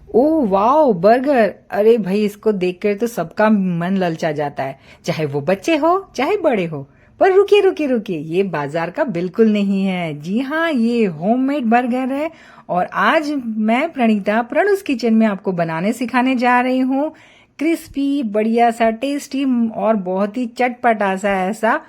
Oh wow, burger! अरे भाई, इसको देखकर तो सबका मन ललचा जाता है, चाहे वो बच्चे हो चाहे बड़े हो। पर रुकिए रुकिए रुकिए, ये बाजार का बिल्कुल नहीं है। जी हाँ, ये होममेड बर्गर है। और आज मैं प्रणीता प्रणुस किचन में आपको बनाने सिखाने जा रही हूँ क्रिस्पी, बढ़िया सा, टेस्टी और बहुत ही चटपटा सा ऐसा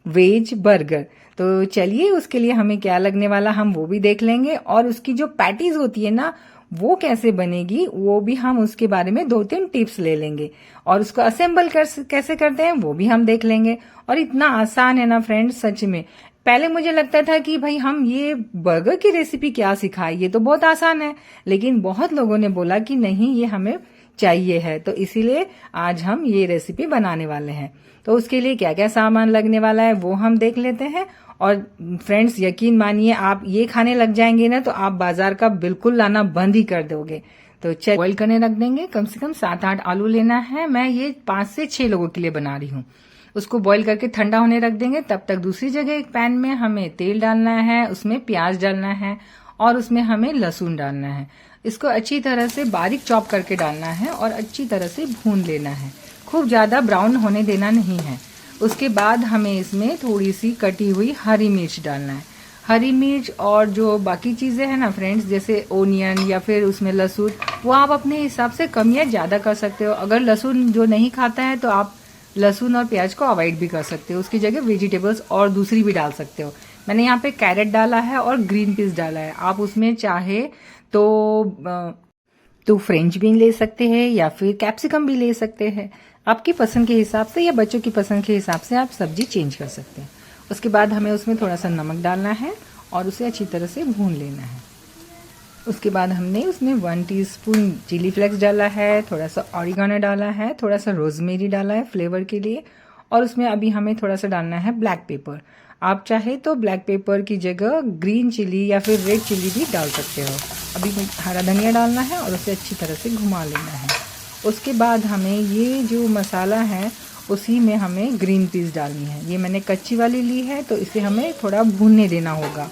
वेज बर्गर। तो चलिए, उसके लिए हमें क्या लगने वाला हम वो भी देख लेंगे, और उसकी जो पैटीज होती है ना, वो कैसे बनेगी वो भी हम उसके बारे में 2-3 टिप्स ले लेंगे, और उसको असेंबल कैसे करते हैं वो भी हम देख लेंगे। और इतना आसान है ना फ्रेंड्स, सच में। पहले मुझे लगता था कि भाई हम ये बर्गर की रेसिपी क्या सिखाए, ये तो बहुत आसान है। लेकिन बहुत लोगों ने बोला कि नहीं, ये हमें चाहिए है, तो इसीलिए आज हम ये रेसिपी बनाने वाले हैं। तो उसके लिए क्या क्या सामान लगने वाला है वो हम देख लेते हैं। और फ्रेंड्स, यकीन मानिए, आप ये खाने लग जाएंगे ना तो आप बाजार का बिल्कुल लाना बंद ही कर दोगे। तो चल, बॉईल करने रख देंगे। कम से कम 7-8 आलू लेना है। मैं ये 5 से 6 लोगों के लिए बना रही हूँ। उसको बॉईल करके ठंडा होने रख देंगे। तब तक दूसरी जगह एक पैन में हमें तेल डालना है, उसमें प्याज डालना है और उसमें हमें लहसुन डालना है। इसको अच्छी तरह से बारीक चॉप करके डालना है और अच्छी तरह से भून लेना है। खूब ज्यादा ब्राउन होने देना नहीं है। उसके बाद हमें इसमें थोड़ी सी कटी हुई हरी मिर्च डालना है। हरी मिर्च और जो बाकी चीजें हैं ना फ्रेंड्स, जैसे ओनियन या फिर उसमें लहसुन, वो आप अपने हिसाब से कम या ज्यादा कर सकते हो। अगर लहसुन जो नहीं खाता है तो आप लहसुन और प्याज को अवॉइड भी कर सकते हो, उसकी जगह वेजिटेबल्स और दूसरी भी डाल सकते हो। मैंने यहाँ पे कैरेट डाला है और ग्रीन पीस डाला है। आप उसमें चाहे तो फ्रेंच बीन ले सकते हैं या फिर कैप्सिकम भी ले सकते हैं। आपकी पसंद के हिसाब से या बच्चों की पसंद के हिसाब से आप सब्जी चेंज कर सकते हैं। उसके बाद हमें उसमें थोड़ा सा नमक डालना है और उसे अच्छी तरह से भून लेना है। उसके बाद हमने उसमें 1 टीस्पून चिली फ्लेक्स डाला है, थोड़ा सा ऑरिगानो डाला है, थोड़ा सा रोजमेरी डाला है फ्लेवर के लिए, और उसमें अभी हमें थोड़ा सा डालना है ब्लैक पेपर। आप चाहे तो ब्लैक पेपर की जगह ग्रीन चिली या फिर रेड चिली भी डाल सकते हो। अभी हरा धनिया डालना है और उसे अच्छी तरह से घुमा लेना है। उसके बाद हमें ये जो मसाला है उसी में हमें ग्रीन पीस डालनी है। ये मैंने कच्ची वाली ली है, तो इसे हमें थोड़ा भूनने देना होगा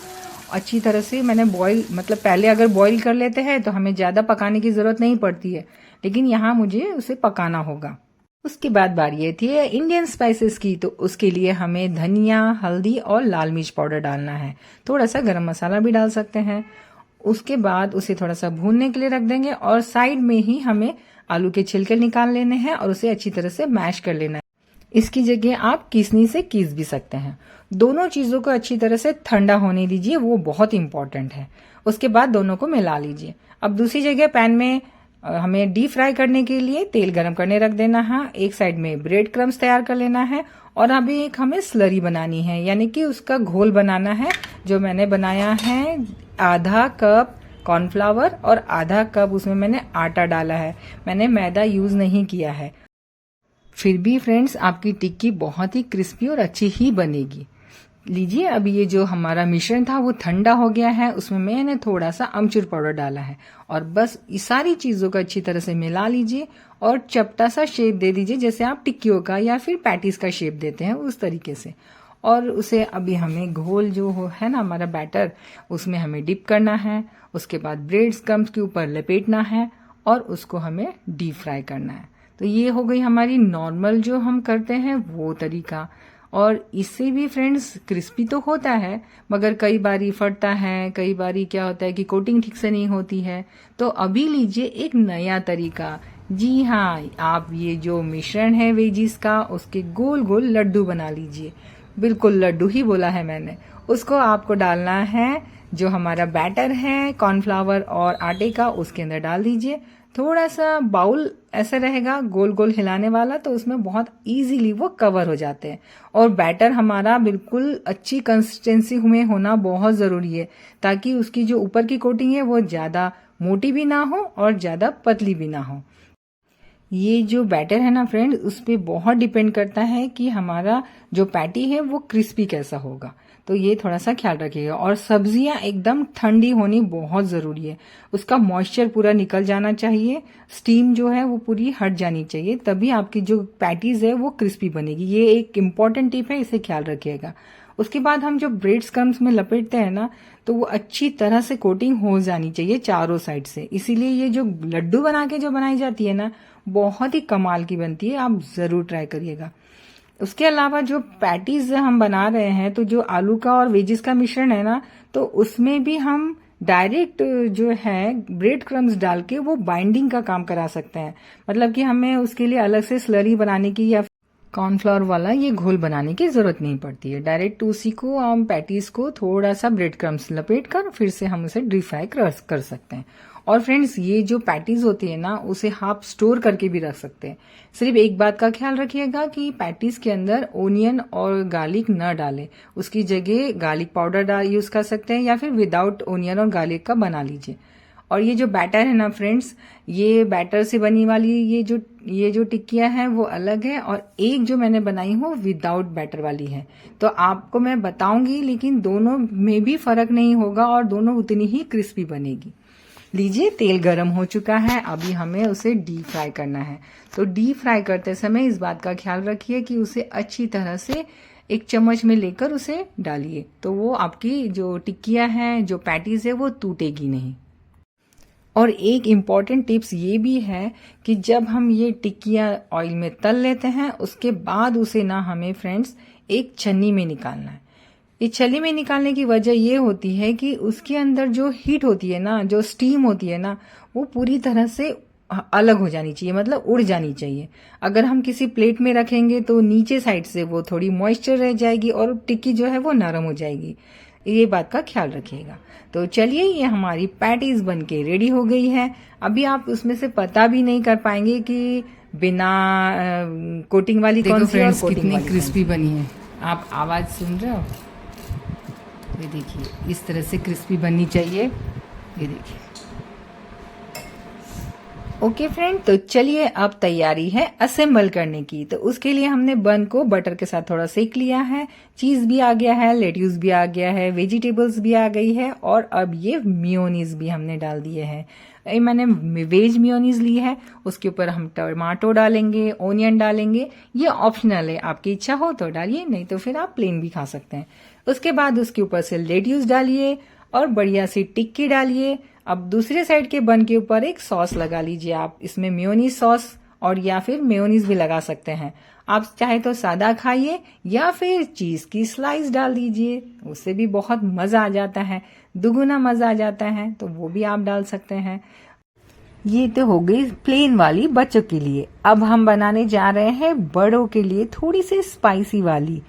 अच्छी तरह से। मैंने बॉईल, मतलब पहले अगर बॉईल कर लेते हैं तो हमें ज़्यादा पकाने की ज़रूरत नहीं पड़ती है, लेकिन यहाँ मुझे उसे पकाना होगा। उसके बाद बारी ये थी इंडियन स्पाइसेस की, तो उसके लिए हमें धनिया, हल्दी और लाल मिर्च पाउडर डालना है। थोड़ा सा गरम मसाला भी डाल सकते हैं। उसके बाद उसे थोड़ा सा भूनने के लिए रख देंगे, और साइड में ही हमें आलू के छिलके निकाल लेने हैं और उसे अच्छी तरह से मैश कर लेना है। इसकी जगह आप कीसनी से कीस भी सकते हैं। दोनों चीजों को अच्छी तरह से ठंडा होने दीजिए, वो बहुत इंपॉर्टेंट है। उसके बाद दोनों को मिला लीजिए। अब दूसरी जगह पैन में हमें डीप फ्राई करने के लिए तेल गरम करने रख देना है। एक साइड में ब्रेड क्रम्स तैयार कर लेना है, और अभी एक हमें स्लरी बनानी है, यानी कि उसका घोल बनाना है। जो मैंने बनाया है, आधा कप कॉर्नफ्लावर और आधा कप उसमें मैंने आटा डाला है। मैंने मैदा यूज नहीं किया है। फिर भी फ्रेंड्स, आपकी टिक्की बहुत ही क्रिस्पी और अच्छी ही बनेगी। लीजिए, अब ये जो हमारा मिश्रण था वो ठंडा हो गया है। उसमें मैंने थोड़ा सा अमचूर पाउडर डाला है, और बस ये सारी चीजों को अच्छी तरह से मिला लीजिए और चपटा सा शेप दे दीजिए, जैसे आप टिक्कियों का या फिर पैटीज का शेप देते हैं उस तरीके से। और उसे अभी हमें घोल जो है ना हमारा बैटर, उसमें हमें डिप करना है। उसके बाद ब्रेड क्रम्स के ऊपर लपेटना है और उसको हमें डीप फ्राई करना है। तो ये हो गई हमारी नॉर्मल जो हम करते हैं वो तरीका। और इससे भी फ्रेंड्स क्रिस्पी तो होता है, मगर कई बारी फटता है, कई बारी क्या होता है कि कोटिंग ठीक से नहीं होती है। तो अभी लीजिए एक नया तरीका। जी हाँ, आप ये जो मिश्रण है वेजिस का, उसके गोल गोल लड्डू बना लीजिए। बिल्कुल लड्डू ही बोला है मैंने। उसको आपको डालना है, जो हमारा बैटर है कॉर्नफ्लावर और आटे का, उसके अंदर डाल दीजिए। थोड़ा सा बाउल ऐसा रहेगा गोल गोल हिलाने वाला, तो उसमें बहुत इजीली वो कवर हो जाते हैं। और बैटर हमारा बिल्कुल अच्छी कंसिस्टेंसी में होना बहुत जरूरी है, ताकि उसकी जो ऊपर की कोटिंग है वो ज्यादा मोटी भी ना हो और ज्यादा पतली भी ना हो। ये जो बैटर है ना फ्रेंड, उस पे बहुत डिपेंड करता है कि हमारा जो पैटी है वो क्रिस्पी कैसा होगा। तो ये थोड़ा सा ख्याल रखिएगा। और सब्जियां एकदम ठंडी होनी बहुत जरूरी है। उसका मॉइस्चर पूरा निकल जाना चाहिए, स्टीम जो है वो पूरी हट जानी चाहिए, तभी आपकी जो पैटीज है वो क्रिस्पी बनेगी। ये एक इम्पॉर्टेंट टिप है, इसे ख्याल रखिएगा। उसके बाद हम जो ब्रेड क्रम्स में लपेटते हैं ना, तो वो अच्छी तरह से कोटिंग हो जानी चाहिए चारों साइड से। इसीलिए ये जो लड्डू बना के जो बनाई जाती है ना, बहुत ही कमाल की बनती है, आप जरूर ट्राई करिएगा। उसके अलावा जो पैटीज हम बना रहे हैं, तो जो आलू का और वेजिस का मिश्रण है ना, तो उसमें भी हम डायरेक्ट जो है ब्रेड क्रम्स डाल के वो बाइंडिंग का काम करा सकते हैं। मतलब कि हमें उसके लिए अलग से स्लरी बनाने की या कॉर्नफ्लोर वाला ये घोल बनाने की जरूरत नहीं पड़ती है। डायरेक्ट उसी को हम पैटीज को थोड़ा सा ब्रेड क्रम्स लपेट कर फिर से हम उसे डीप फ्राई कर सकते हैं। और फ्रेंड्स, ये जो पैटीज होती है ना, उसे आप स्टोर करके भी रख सकते हैं। सिर्फ एक बात का ख्याल रखिएगा कि पैटीज के अंदर ओनियन और गार्लिक न डालें, उसकी जगह गार्लिक पाउडर यूज कर सकते हैं या फिर विदाउट ओनियन और गार्लिक का बना लीजिए। और ये जो बैटर है ना फ्रेंड्स, ये बैटर से बनी वाली ये जो टिक्कियां हैं वो अलग है, और एक जो मैंने बनाई हूँ विदाउट बैटर वाली है। तो आपको मैं बताऊंगी, लेकिन दोनों में भी फर्क नहीं होगा और दोनों उतनी ही क्रिस्पी बनेगी। लीजिए, तेल गरम हो चुका है, अभी हमें उसे डीप फ्राई करना है। तो डीप फ्राई करते समय इस बात का ख्याल रखिए कि उसे अच्छी तरह से एक चम्मच में लेकर उसे डालिए, तो वो आपकी जो टिक्कियां हैं, जो पैटीज है, वो टूटेगी नहीं। और एक इम्पॉर्टेंट टिप्स ये भी है कि जब हम ये टिक्कियां ऑयल में तल लेते हैं, उसके बाद उसे ना हमें फ्रेंड्स एक छन्नी में निकालना है। इस छन्नी में निकालने की वजह ये होती है कि उसके अंदर जो हीट होती है ना, जो स्टीम होती है ना, वो पूरी तरह से अलग हो जानी चाहिए, मतलब उड़ जानी चाहिए। अगर हम किसी प्लेट में रखेंगे तो नीचे साइड से वो थोड़ी मॉइस्चर रह जाएगी और टिक्की जो है वो नरम हो जाएगी। ये बात का ख्याल रखिएगा। तो चलिए, ये हमारी पैटीज बनके रेडी हो गई है। अभी आप उसमें से पता भी नहीं कर पाएंगे कि बिना कोटिंग वाली कौन सी और कोटिंग वाली क्रिस्पी बनी है। आप आवाज सुन रहे हो? ये देखिए, इस तरह से क्रिस्पी बननी चाहिए। ये देखिए। ओके फ्रेंड, तो चलिए अब तैयारी है असेंबल करने की। तो उसके लिए हमने बन को बटर के साथ थोड़ा सेक लिया है, चीज भी आ गया है, लेट्यूस भी आ गया है, वेजिटेबल्स भी आ गई है, और अब ये मियोनीज भी हमने डाल दिए हैं। मैंने वेज मियोनीज ली है, उसके ऊपर हम टमाटो डालेंगे, ओनियन डालेंगे। ये ऑप्शनल है, आपकी इच्छा हो तो डालिए, नहीं तो फिर आप प्लेन भी खा सकते हैं। उसके बाद उसके ऊपर से लेट्यूस डालिए और बढ़िया सी टिक्की डालिए। अब दूसरे साइड के बन के ऊपर एक सॉस लगा लीजिए। आप इसमें मेयोनीज सॉस और या फिर मेयोनीज भी लगा सकते हैं। आप चाहे तो सादा खाइए या फिर चीज की स्लाइस डाल दीजिए, उससे भी बहुत मजा आ जाता है, दुगुना मजा आ जाता है, तो वो भी आप डाल सकते हैं। ये तो हो गई प्लेन वाली बच्चों के लिए। अब हम बनाने जा रहे हैं बड़ों के लिए थोड़ी सी स्पाइसी वाली।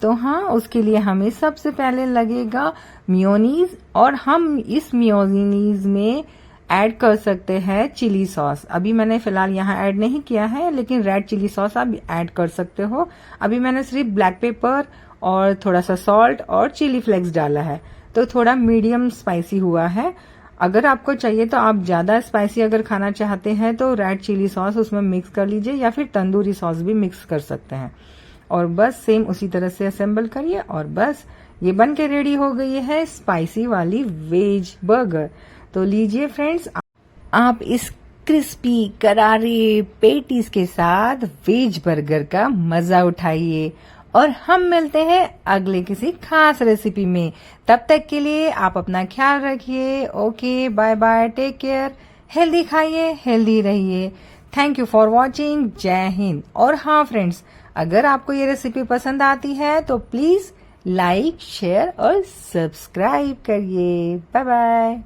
तो हाँ, उसके लिए हमें सबसे पहले लगेगा मेयोनीज, और हम इस मेयोनीज में ऐड कर सकते हैं चिली सॉस। अभी मैंने फिलहाल यहाँ ऐड नहीं किया है, लेकिन रेड चिली सॉस आप ऐड कर सकते हो। अभी मैंने सिर्फ ब्लैक पेपर और थोड़ा सा सॉल्ट और चिली फ्लेक्स डाला है, तो थोड़ा मीडियम स्पाइसी हुआ है। अगर आपको चाहिए तो आप ज्यादा स्पाइसी अगर खाना चाहते हैं तो रेड चिली सॉस उसमें मिक्स कर लीजिए, या फिर तंदूरी सॉस भी मिक्स कर सकते हैं। और बस सेम उसी तरह से असेंबल करिए, और बस ये बन के रेडी हो गई है स्पाइसी वाली वेज बर्गर। तो लीजिए फ्रेंड्स, आप इस क्रिस्पी करारे पेटीज के साथ वेज बर्गर का मजा उठाइए, और हम मिलते हैं अगले किसी खास रेसिपी में। तब तक के लिए आप अपना ख्याल रखिए। Okay, bye bye, take care, healthy खाइए, हेल्दी रहिए। Thank you for watching. जय हिंद। और हाँ फ्रेंड्स, अगर आपको ये रेसिपी पसंद आती है तो प्लीज लाइक, शेयर और सब्सक्राइब करिए। Bye bye.